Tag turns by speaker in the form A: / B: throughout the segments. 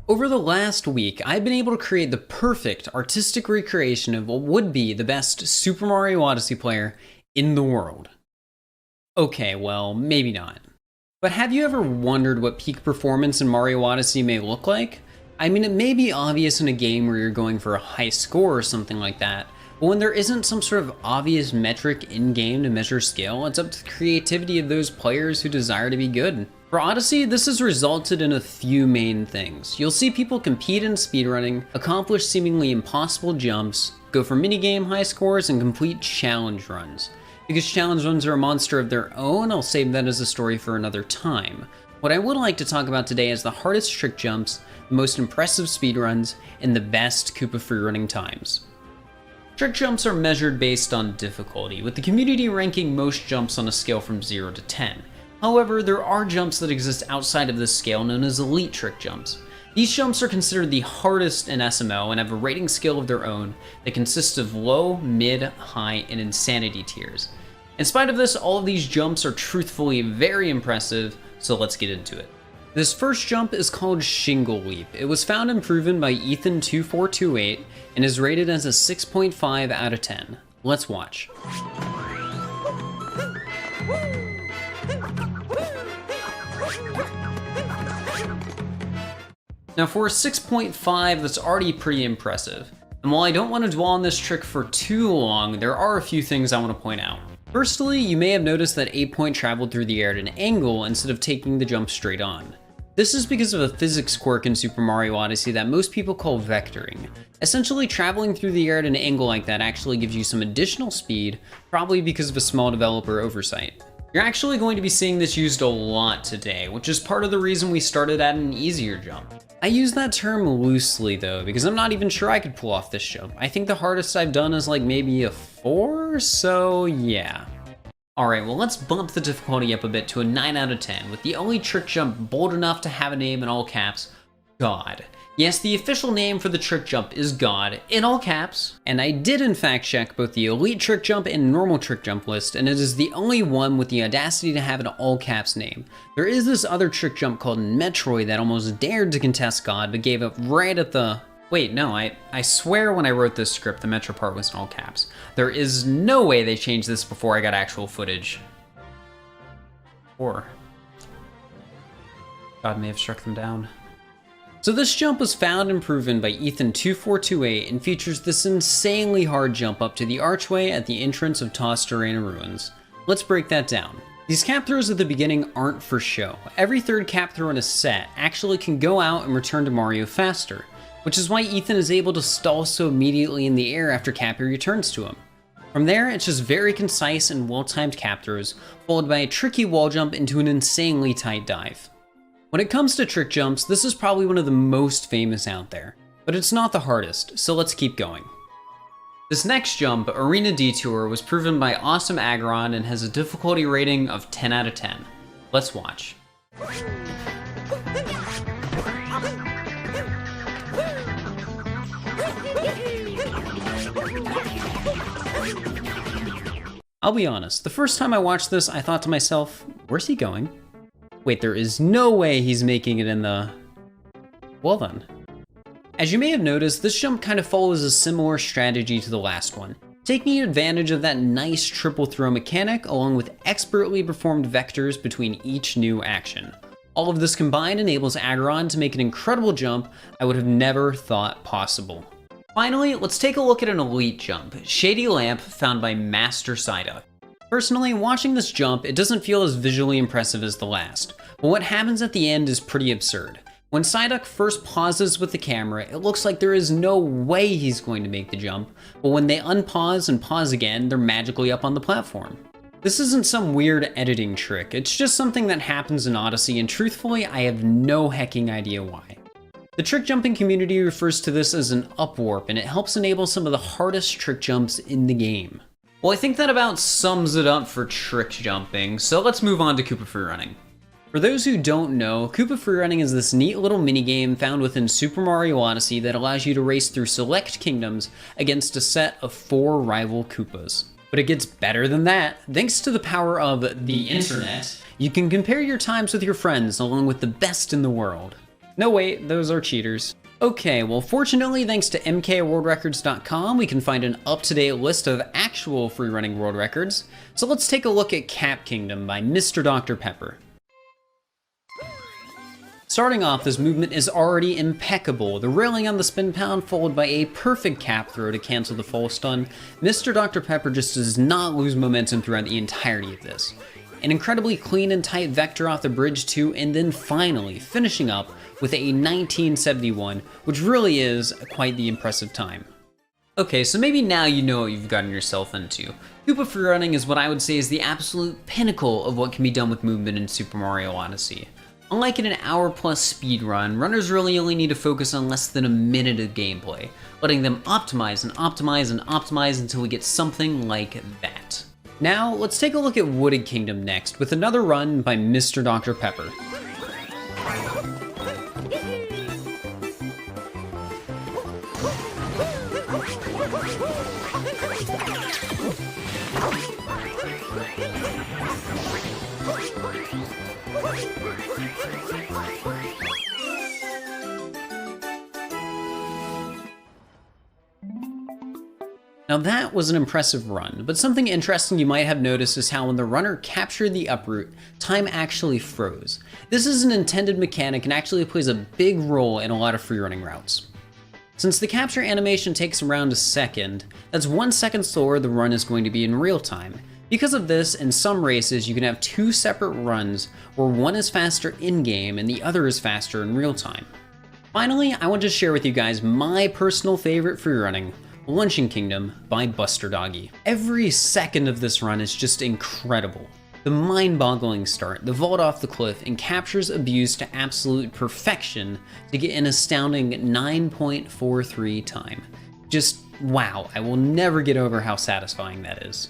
A: Over the last week, I've been able to create the perfect artistic recreation of what would be the best Super Mario Odyssey player in the world. Okay, well, maybe not. But have you ever wondered what peak performance in Mario Odyssey may look like? I mean, it may be obvious in a game where you're going for a high score or something like that, but when there isn't some sort of obvious metric in-game to measure skill, it's up to the creativity of those players who desire to be good. For Odyssey, this has resulted in a few main things. You'll see people compete in speedrunning, accomplish seemingly impossible jumps, go for minigame high scores, and complete challenge runs. Because challenge runs are a monster of their own, I'll save that as a story for another time. What I would like to talk about today is the hardest trick jumps, the most impressive speedruns, and the best Koopa freerunning times. Trick jumps are measured based on difficulty, with the community ranking most jumps on a scale from 0 to 10. However, there are jumps that exist outside of this scale known as elite trick jumps. These jumps are considered the hardest in SMO and have a rating scale of their own that consists of low, mid, high, and insanity tiers. In spite of this, all of these jumps are truthfully very impressive, so let's get into it. This first jump is called Shingle Leap. It was found and proven by Ethan2428 and is rated as a 6.5 out of 10. Let's watch. Now for a 6.5, that's already pretty impressive. And while I don't want to dwell on this trick for too long, there are a few things I want to point out. Firstly, you may have noticed that 8-Point traveled through the air at an angle instead of taking the jump straight on. This is because of a physics quirk in Super Mario Odyssey that most people call vectoring. Essentially, traveling through the air at an angle like that actually gives you some additional speed, probably because of a small developer oversight. You're actually going to be seeing this used a lot today, which is part of the reason we started at an easier jump. I use that term loosely though, because I'm not even sure I could pull off this jump. I think the hardest I've done is like maybe a 4, so yeah. Alright, well let's bump the difficulty up a bit to a 9 out of 10, with the only trick jump bold enough to have a name in all caps, God. Yes, the official name for the trick jump is God, in all caps, and I did in fact check both the elite trick jump and normal trick jump list, and it is the only one with the audacity to have an all caps name. There is this other trick jump called Metroid that almost dared to contest God, but gave up right at the... Wait, no, I swear when I wrote this script, the Metro part was in all caps. There is no way they changed this before I got actual footage. Or God may have struck them down. So this jump was found and proven by Ethan2428 and features this insanely hard jump up to the archway at the entrance of Tossed Arena Ruins. Let's break that down. These cap throws at the beginning aren't for show. Every third cap throw in a set actually can go out and return to Mario faster, which is why Ethan is able to stall so immediately in the air after Cappy returns to him. From there, it's just very concise and well-timed cap throws, followed by a tricky wall jump into an insanely tight dive. When it comes to trick jumps, this is probably one of the most famous out there, but it's not the hardest, so let's keep going. This next jump, Arena Detour, was proven by Awesome Agron and has a difficulty rating of 10 out of 10. Let's watch. I'll be honest, the first time I watched this, I thought to myself, where's he going? Wait, there is no way he's making it in the... Well then. As you may have noticed, this jump kind of follows a similar strategy to the last one, taking advantage of that nice triple throw mechanic along with expertly performed vectors between each new action. All of this combined enables Agron to make an incredible jump I would have never thought possible. Finally, let's take a look at an elite jump, Shady Lamp, found by Master Psyduck. Personally, watching this jump, it doesn't feel as visually impressive as the last, but what happens at the end is pretty absurd. When Psyduck first pauses with the camera, it looks like there is no way he's going to make the jump, but when they unpause and pause again, they're magically up on the platform. This isn't some weird editing trick, it's just something that happens in Odyssey, and truthfully, I have no hecking idea why. The trick jumping community refers to this as an upwarp, and it helps enable some of the hardest trick jumps in the game. Well, I think that about sums it up for trick jumping, so let's move on to Koopa freerunning. For those who don't know, Koopa freerunning is this neat little minigame found within Super Mario Odyssey that allows you to race through select kingdoms against a set of 4 rival Koopas. But it gets better than that. Thanks to the power of the internet, you can compare your times with your friends along with the best in the world. No wait, those are cheaters. Okay, well fortunately thanks to mkworldrecords.com we can find an up-to-date list of actual free-running world records. So let's take a look at Cap Kingdom by Mr. Dr. Pepper. Starting off, this movement is already impeccable. The railing on the spin pound followed by a perfect cap throw to cancel the full stun. Mr. Dr. Pepper just does not lose momentum throughout the entirety of this. An incredibly clean and tight vector off the bridge too, and then finally finishing up with a 1971, which really is quite the impressive time. Okay, so maybe now you know what you've gotten yourself into. Koopa freerunning is what I would say is the absolute pinnacle of what can be done with movement in Super Mario Odyssey. Unlike in an hour-plus speedrun, runners really only need to focus on less than a minute of gameplay, letting them optimize and optimize and optimize until we get something like that. Now, let's take a look at Wooded Kingdom next, with another run by Mr. Dr. Pepper. Now that was an impressive run, but something interesting you might have noticed is how when the runner captured the uproot, time actually froze. This is an intended mechanic and actually plays a big role in a lot of freerunning routes. Since the capture animation takes around a second, that's 1 second slower the run is going to be in real time. Because of this, in some races you can have 2 separate runs where one is faster in-game and the other is faster in real time. Finally, I want to share with you guys my personal favorite freerunning, Luncheon Kingdom by Buster Doggy. Every second of this run is just incredible. The mind-boggling start, the vault off the cliff, and captures abused to absolute perfection to get an astounding 9.43 time. Just wow, I will never get over how satisfying that is.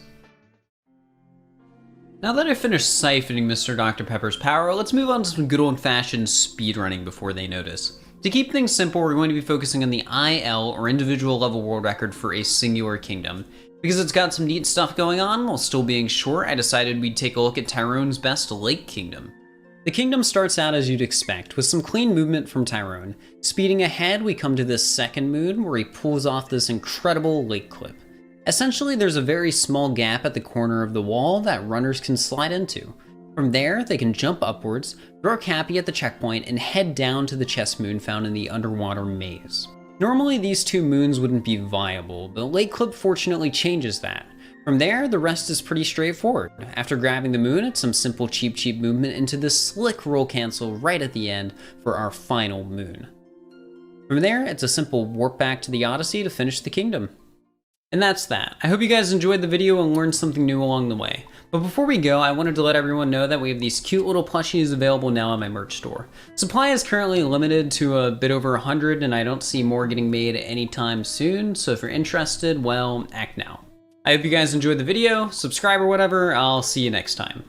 A: Now that I've finished siphoning Mr. Dr. Pepper's power, let's move on to some good old-fashioned speedrunning before they notice. To keep things simple, we're going to be focusing on the IL, or individual level world record for a singular kingdom. Because it's got some neat stuff going on, while still being short, I decided we'd take a look at Tyrone's best Lake Kingdom. The kingdom starts out as you'd expect, with some clean movement from Tyrone. Speeding ahead, we come to this second moon, where he pulls off this incredible lake clip. Essentially, there's a very small gap at the corner of the wall that runners can slide into. From there, they can jump upwards, throw Cappy at the checkpoint, and head down to the chest moon found in the underwater maze. Normally these 2 moons wouldn't be viable, but Lake Clip fortunately changes that. From there, the rest is pretty straightforward. After grabbing the moon, it's some simple cheap movement into this slick roll cancel right at the end for our final moon. From there, it's a simple warp back to the Odyssey to finish the kingdom. And that's that. I hope you guys enjoyed the video and learned something new along the way. But before we go, I wanted to let everyone know that we have these cute little plushies available now on my merch store. Supply is currently limited to a bit over 100, and I don't see more getting made anytime soon, so if you're interested, well, act now. I hope you guys enjoyed the video, subscribe or whatever, I'll see you next time.